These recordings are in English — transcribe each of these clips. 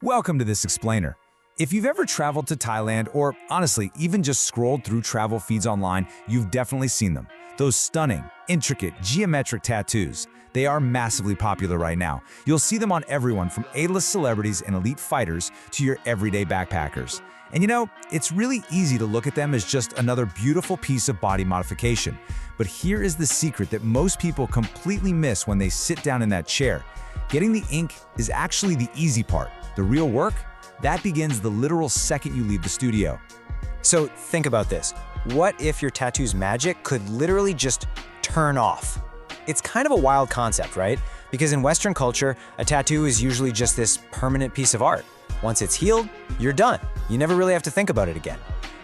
Welcome to this explainer. If you've ever traveled to Thailand, or honestly, even just scrolled through travel feeds online, you've definitely seen them. Those stunning, intricate, geometric tattoos. They are massively popular right now. You'll see them on everyone from A-list celebrities and elite fighters to your everyday backpackers. And you know, it's really easy to look at them as just another beautiful piece of body modification. But here is the secret that most people completely miss when they sit down in that chair. Getting the ink is actually the easy part. The real work? That begins the literal second you leave the studio. So think about this. What if your tattoo's magic could literally just turn off? It's kind of a wild concept, right? Because in Western culture, a tattoo is usually just this permanent piece of art. Once it's healed, you're done. You never really have to think about it again.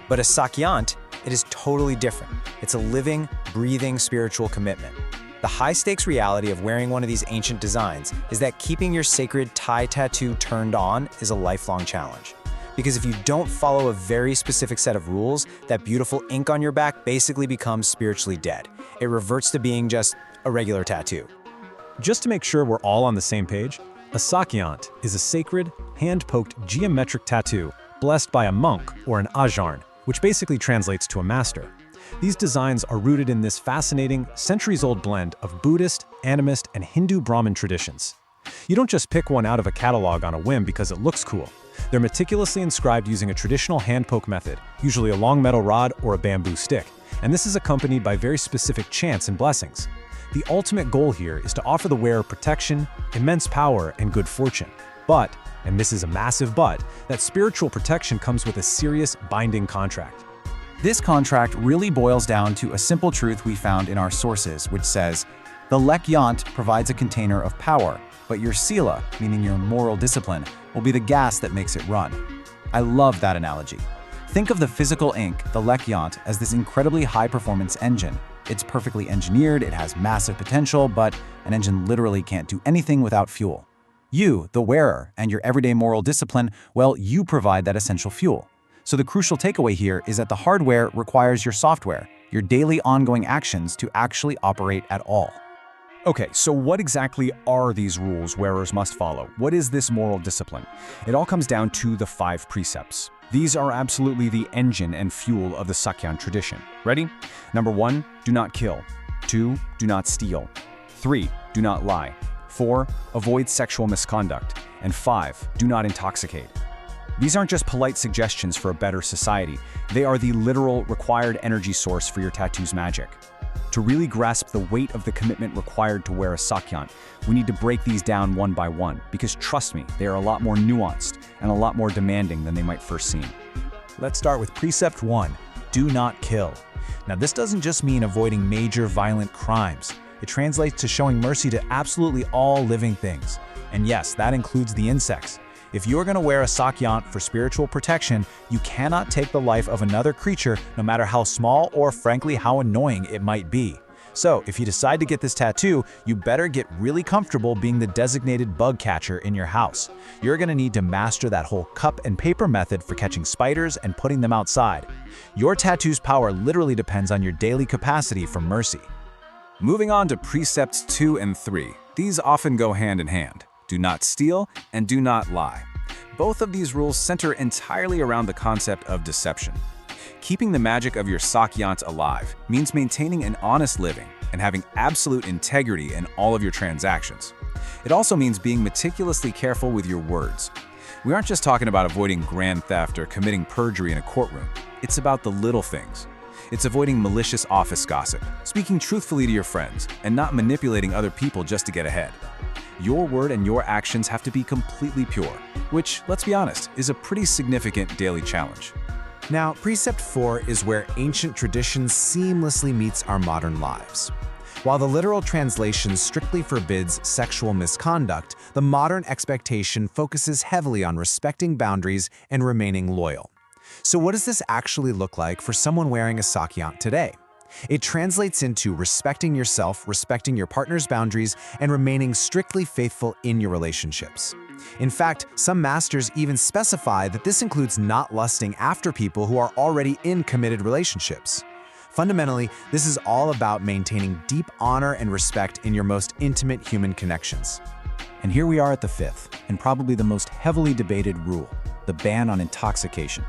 But a Sak Yant, it is totally different. It's a living, breathing spiritual commitment. The high-stakes reality of wearing one of these ancient designs is that keeping your sacred Thai tattoo turned on is a lifelong challenge. Because if you don't follow a very specific set of rules, that beautiful ink on your back basically becomes spiritually dead. It reverts to being just a regular tattoo. Just to make sure we're all on the same page, a Sak Yant is a sacred, hand-poked geometric tattoo blessed by a monk or an ajarn, which basically translates to a master. These designs are rooted in this fascinating, centuries-old blend of Buddhist, Animist, and Hindu Brahmin traditions. You don't just pick one out of a catalog on a whim because it looks cool. They're meticulously inscribed using a traditional hand-poke method, usually a long metal rod or a bamboo stick, and this is accompanied by very specific chants and blessings. The ultimate goal here is to offer the wearer protection, immense power, and good fortune. But, and this is a massive but, that spiritual protection comes with a serious binding contract. This contract really boils down to a simple truth we found in our sources, which says, the Lek Yant provides a container of power, but your Sila, meaning your moral discipline, will be the gas that makes it run. I love that analogy. Think of the physical ink, the Lek Yant, as this incredibly high-performance engine. It's perfectly engineered, it has massive potential, but an engine literally can't do anything without fuel. You, the wearer, and your everyday moral discipline, well, you provide that essential fuel. So the crucial takeaway here is that the hardware requires your software, your daily ongoing actions to actually operate at all. Okay, so what exactly are these rules wearers must follow? What is this moral discipline? It all comes down to the 5 precepts. These are absolutely the engine and fuel of the Sak Yant tradition. Ready? Number 1, do not kill. 2, do not steal. 3, do not lie. 4, avoid sexual misconduct. And 5, do not intoxicate. These aren't just polite suggestions for a better society. They are the literal required energy source for your tattoo's magic. To really grasp the weight of the commitment required to wear a Sak Yant, we need to break these down one by one, because trust me, they are a lot more nuanced and a lot more demanding than they might first seem. Let's start with Precept 1, do not kill. Now this doesn't just mean avoiding major violent crimes. It translates to showing mercy to absolutely all living things. And yes, that includes the insects. If you're going to wear a Sak Yant for spiritual protection, you cannot take the life of another creature, no matter how small or frankly how annoying it might be. So if you decide to get this tattoo, you better get really comfortable being the designated bug catcher in your house. You're going to need to master that whole cup and paper method for catching spiders and putting them outside. Your tattoo's power literally depends on your daily capacity for mercy. Moving on to Precepts 2 and 3. These often go hand in hand. Do not steal, and do not lie. Both of these rules center entirely around the concept of deception. Keeping the magic of your Sak Yant alive means maintaining an honest living and having absolute integrity in all of your transactions. It also means being meticulously careful with your words. We aren't just talking about avoiding grand theft or committing perjury in a courtroom. It's about the little things. It's avoiding malicious office gossip, speaking truthfully to your friends, and not manipulating other people just to get ahead. Your word and your actions have to be completely pure, which, let's be honest, is a pretty significant daily challenge. Now, Precept 4 is where ancient tradition seamlessly meets our modern lives. While the literal translation strictly forbids sexual misconduct, the modern expectation focuses heavily on respecting boundaries and remaining loyal. So what does this actually look like for someone wearing a Sak Yant today? It translates into respecting yourself, respecting your partner's boundaries, and remaining strictly faithful in your relationships. In fact, some masters even specify that this includes not lusting after people who are already in committed relationships. Fundamentally, this is all about maintaining deep honor and respect in your most intimate human connections. And here we are at the fifth, and probably the most heavily debated rule, the ban on intoxication.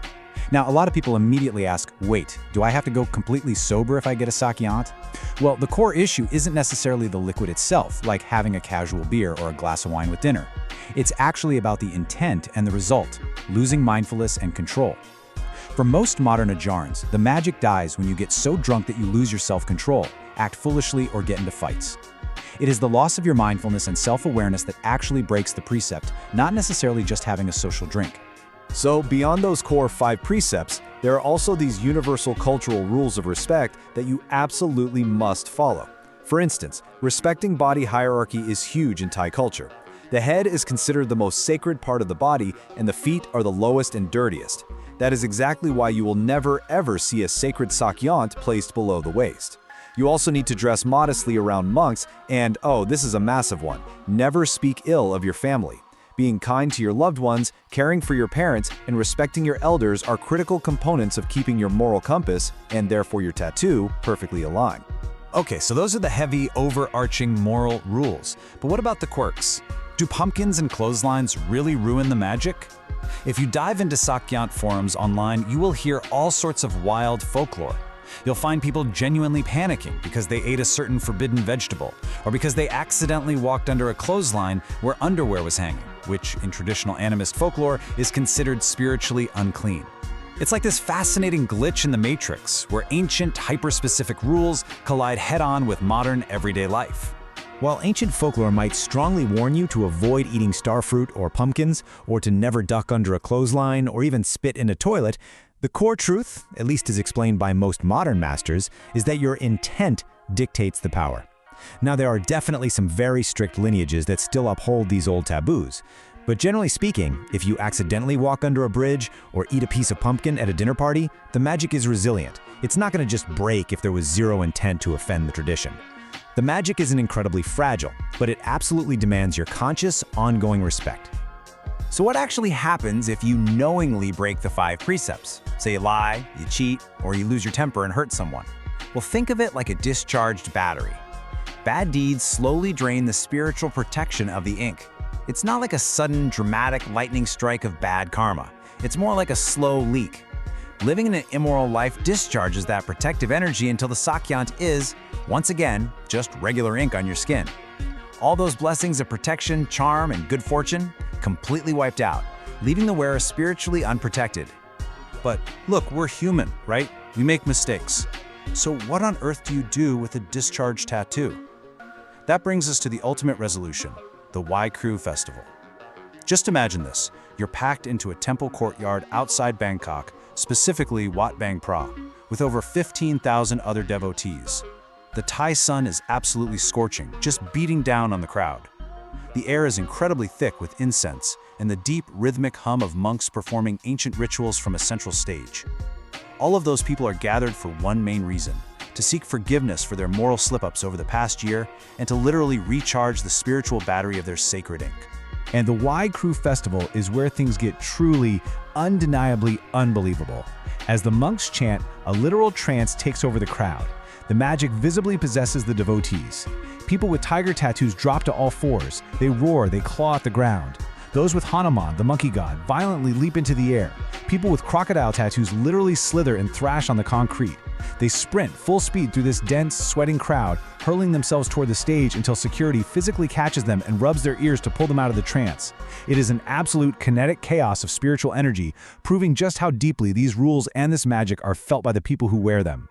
Now, a lot of people immediately ask, wait, do I have to go completely sober if I get a Sak Yant? Well, the core issue isn't necessarily the liquid itself, like having a casual beer or a glass of wine with dinner. It's actually about the intent and the result, losing mindfulness and control. For most modern Ajarns, the magic dies when you get so drunk that you lose your self-control, act foolishly, or get into fights. It is the loss of your mindfulness and self-awareness that actually breaks the precept, not necessarily just having a social drink. So, beyond those core 5 precepts, there are also these universal cultural rules of respect that you absolutely must follow. For instance, respecting body hierarchy is huge in Thai culture. The head is considered the most sacred part of the body, and the feet are the lowest and dirtiest. That is exactly why you will never ever see a sacred Sak Yant placed below the waist. You also need to dress modestly around monks, and oh, this is a massive one, never speak ill of your family. Being kind to your loved ones, caring for your parents, and respecting your elders are critical components of keeping your moral compass, and therefore your tattoo, perfectly aligned. Okay, so those are the heavy, overarching moral rules. But what about the quirks? Do pumpkins and clotheslines really ruin the magic? If you dive into Sak Yant forums online, you will hear all sorts of wild folklore. You'll find people genuinely panicking because they ate a certain forbidden vegetable, or because they accidentally walked under a clothesline where underwear was hanging, which in traditional animist folklore is considered spiritually unclean. It's like this fascinating glitch in the matrix, where ancient, hyper-specific rules collide head-on with modern, everyday life. While ancient folklore might strongly warn you to avoid eating starfruit or pumpkins, or to never duck under a clothesline, or even spit in a toilet, the core truth, at least as explained by most modern masters, is that your intent dictates the power. Now, there are definitely some very strict lineages that still uphold these old taboos, but generally speaking, if you accidentally walk under a bridge or eat a piece of pumpkin at a dinner party, the magic is resilient. It's not going to just break if there was zero intent to offend the tradition. The magic isn't incredibly fragile, but it absolutely demands your conscious, ongoing respect. So what actually happens if you knowingly break the 5 precepts? Say you lie, you cheat, or you lose your temper and hurt someone. Well, think of it like a discharged battery. Bad deeds slowly drain the spiritual protection of the ink. It's not like a sudden, dramatic lightning strike of bad karma. It's more like a slow leak. Living in an immoral life discharges that protective energy until the Sak Yant is, once again, just regular ink on your skin. All those blessings of protection, charm, and good fortune completely wiped out, leaving the wearer spiritually unprotected. But look, we're human, right? We make mistakes. So what on earth do you do with a discharged tattoo? That brings us to the ultimate resolution, the Wai Kru festival. Just imagine this. You're packed into a temple courtyard outside Bangkok, specifically Wat Bang Phra, with over 15,000 other devotees. The Thai sun is absolutely scorching, just beating down on the crowd. The air is incredibly thick with incense and the deep, rhythmic hum of monks performing ancient rituals from a central stage. All of those people are gathered for one main reason: to seek forgiveness for their moral slip-ups over the past year and to literally recharge the spiritual battery of their sacred ink. And the Wai Kru festival is where things get truly, undeniably unbelievable. As the monks chant, a literal trance takes over the crowd. The magic visibly possesses the devotees. People with tiger tattoos drop to all fours. They roar, they claw at the ground. Those with Hanuman, the monkey god, violently leap into the air. People with crocodile tattoos literally slither and thrash on the concrete. They sprint full speed through this dense, sweating crowd, hurling themselves toward the stage until security physically catches them and rubs their ears to pull them out of the trance. It is an absolute kinetic chaos of spiritual energy, proving just how deeply these rules and this magic are felt by the people who wear them.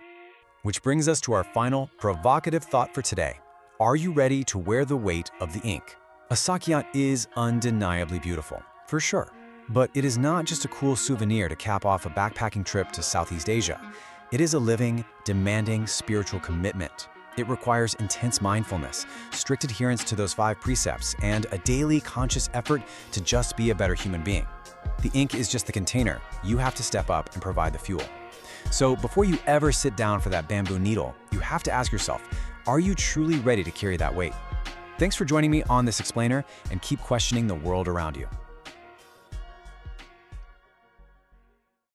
Which brings us to our final, provocative thought for today. Are you ready to wear the weight of the ink? A Sak Yant is undeniably beautiful, for sure. But it is not just a cool souvenir to cap off a backpacking trip to Southeast Asia. It is a living, demanding spiritual commitment. It requires intense mindfulness, strict adherence to those 5 precepts, and a daily conscious effort to just be a better human being. The ink is just the container. You have to step up and provide the fuel. So before you ever sit down for that bamboo needle, you have to ask yourself, are you truly ready to carry that weight? Thanks for joining me on this explainer, and keep questioning the world around you.